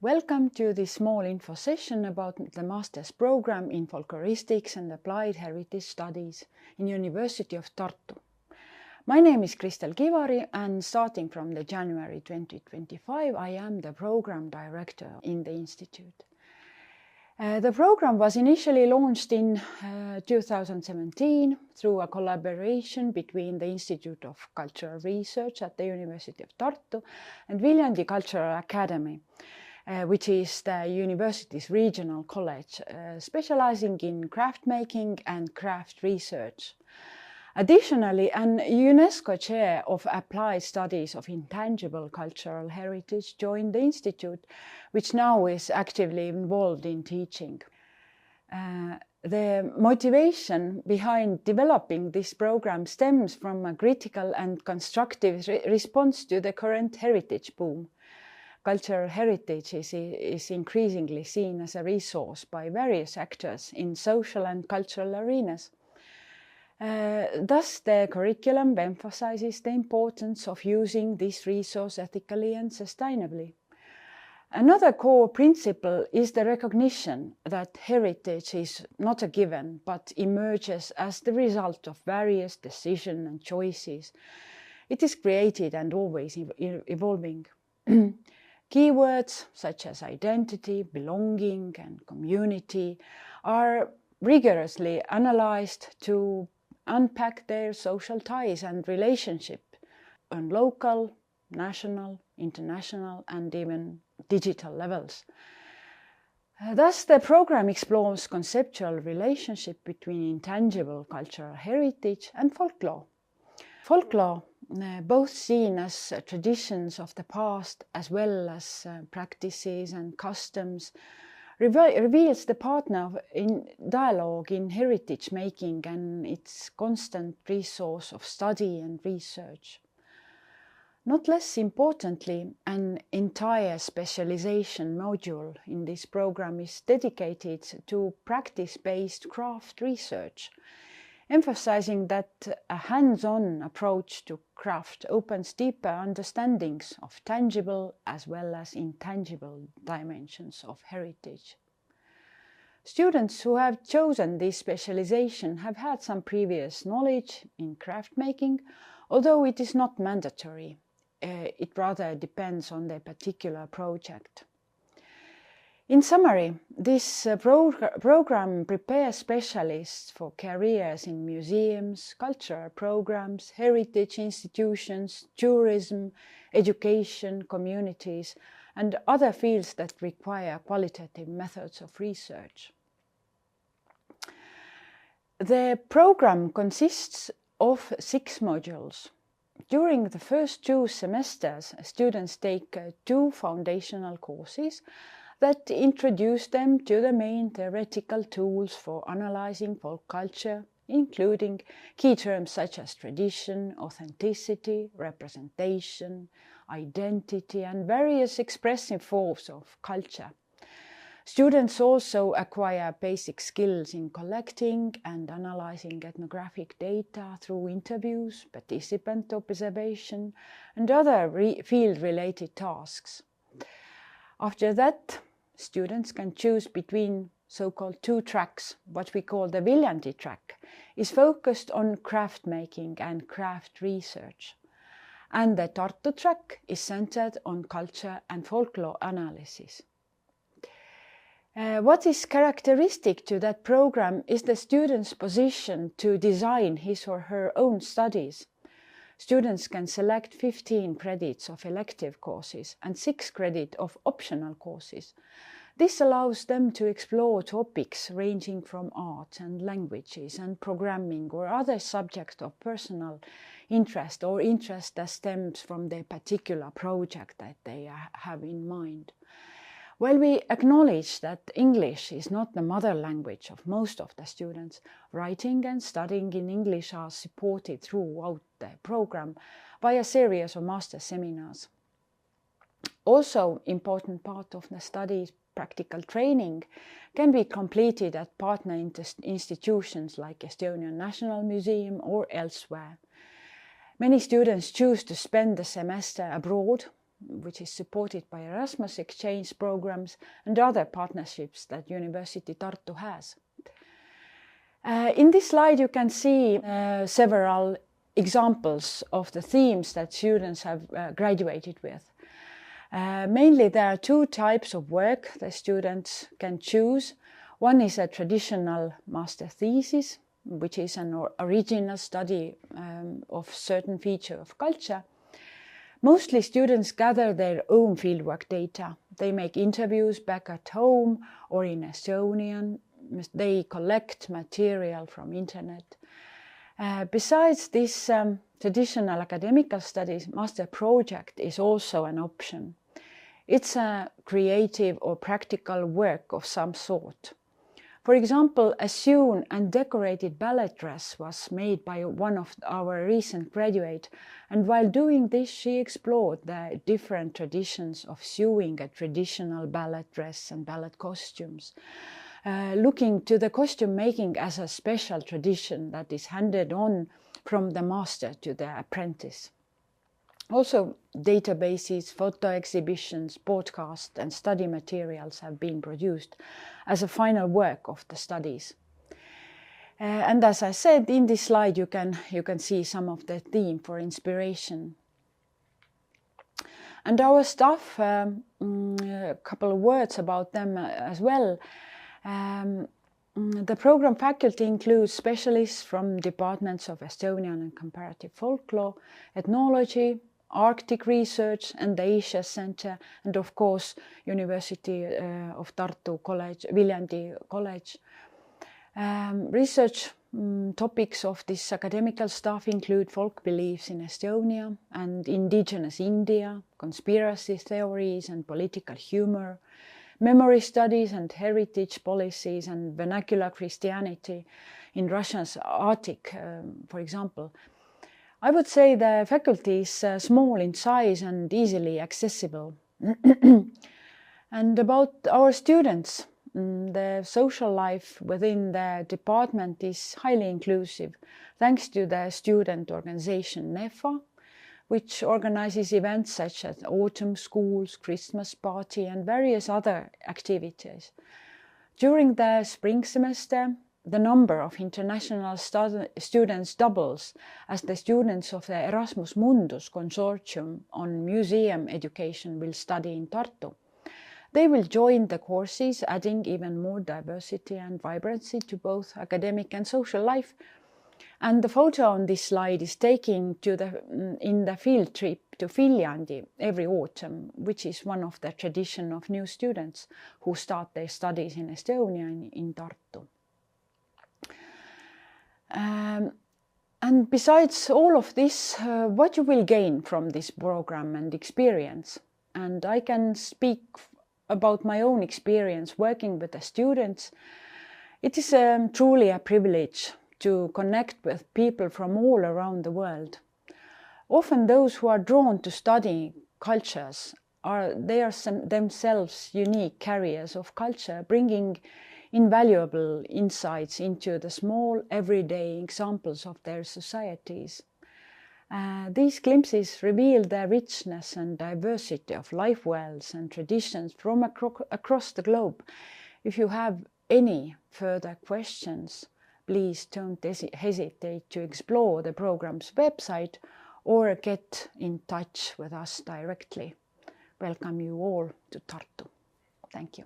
Welcome to this small info session about the master's program in Folkloristics and Applied Heritage Studies in University of Tartu. My name is Kristel Kivari and starting from the January 2025 I am the program director in the institute. The program was initially launched in 2017 through a collaboration between the Institute of Cultural Research at the University of Tartu and Viljandi Cultural Academy, which is the university's regional college, specializing in craft making and craft research. Additionally, an UNESCO Chair of Applied Studies of Intangible Cultural Heritage joined the institute, which now is actively involved in teaching. The motivation behind developing this program stems from a critical and constructive response to the current heritage boom. Cultural heritage is increasingly seen as a resource by various actors in social and cultural arenas. Thus, the curriculum emphasizes the importance of using this resource ethically and sustainably. Another core principle is the recognition that heritage is not a given, but emerges as the result of various decisions and choices. It is created and always evolving. Keywords such as identity, belonging, and community are rigorously analyzed to unpack their social ties and relationship on local, national, international, and even digital levels. Thus, the program explores conceptual relationship between intangible cultural heritage and folklore. Folklore, both seen as traditions of the past as well as practices and customs, reveals the partner in dialogue in heritage making and its constant resource of study and research. Not less importantly, an entire specialization module in this program is dedicated to practice-based craft research, emphasizing that a hands-on approach to craft opens deeper understandings of tangible as well as intangible dimensions of heritage. Students who have chosen this specialization have had some previous knowledge in craft making, although it is not mandatory. It rather depends on their particular project. In summary, this program prepares specialists for careers in museums, cultural programs, heritage institutions, tourism, education, communities, and other fields that require qualitative methods of research. The program consists of 6 modules. During the first 2 semesters, students take 2 foundational courses that introduce them to the main theoretical tools for analyzing folk culture, including key terms such as tradition, authenticity, representation, identity, and various expressive forms of culture. Students also acquire basic skills in collecting and analyzing ethnographic data through interviews, participant observation, and other field-related tasks. After that, students can choose between so-called 2 tracks. What we call the Viljandi track is focused on craft making and craft research, and the Tartu track is centered on culture and folklore analysis. What is characteristic to that program is the student's position to design his or her own studies. Students can select 15 credits of elective courses and 6 credits of optional courses. This allows them to explore topics ranging from art and languages and programming or other subjects of personal interest or interest that stems from their particular project that they have in mind. While we acknowledge that English is not the mother language of most of the students, writing and studying in English are supported throughout the program by a series of master seminars. Also, important part of the study practical training can be completed at partner institutions like Estonian National Museum or elsewhere. Many students choose to spend the semester abroad, which is supported by Erasmus exchange programs and other partnerships that University Tartu has. In this slide you can see several examples of the themes that students have graduated with. Mainly there are two types of work the students can choose. One is a traditional master thesis, which is an original study of certain feature of culture. Mostly students gather their own fieldwork data. They make interviews back at home or in Estonian. They collect material from internet. Besides this traditional academical studies, master project is also an option. It's a creative or practical work of some sort. For example, a sewn and decorated ballet dress was made by one of our recent graduates, and while doing this she explored the different traditions of sewing a traditional ballet dress and ballet costumes, looking to the costume making as a special tradition that is handed on from the master to the apprentice. Also, databases, photo exhibitions, podcasts and study materials have been produced as a final work of the studies. And as I said, in this slide you can see some of the theme for inspiration. And our staff, a couple of words about them as well. The program faculty includes specialists from departments of Estonian and comparative folklore, ethnology, Arctic research and the Asia Center, and of course University of Tartu College, Viljandi College. Research topics of this academical staff include folk beliefs in Estonia and indigenous India, conspiracy theories and political humor, memory studies and heritage policies and vernacular Christianity in Russia's Arctic, for example. I would say the faculty is small in size and easily accessible. And about our students, the social life within the department is highly inclusive, thanks to the student organization NEFA, which organizes events such as autumn schools, Christmas party and various other activities. During the spring semester, the number of international students doubles as the students of the Erasmus Mundus consortium on museum education will study in Tartu. They will join the courses, adding even more diversity and vibrancy to both academic and social life. And the photo on this slide is taken in the field trip to Viljandi every autumn, which is one of the tradition of new students who start their studies in Estonia in Tartu. And besides all of this, what you will gain from this program and experience? And I can speak about my own experience working with the students. It is truly a privilege to connect with people from all around the world. Often those who are drawn to studying cultures are themselves unique carriers of culture, bringing invaluable insights into the small everyday examples of their societies. These glimpses reveal the richness and diversity of life wells and traditions from across the globe. If you have any further questions, please don't hesitate to explore the program's website or get in touch with us directly. Welcome you all to Tartu. Thank you.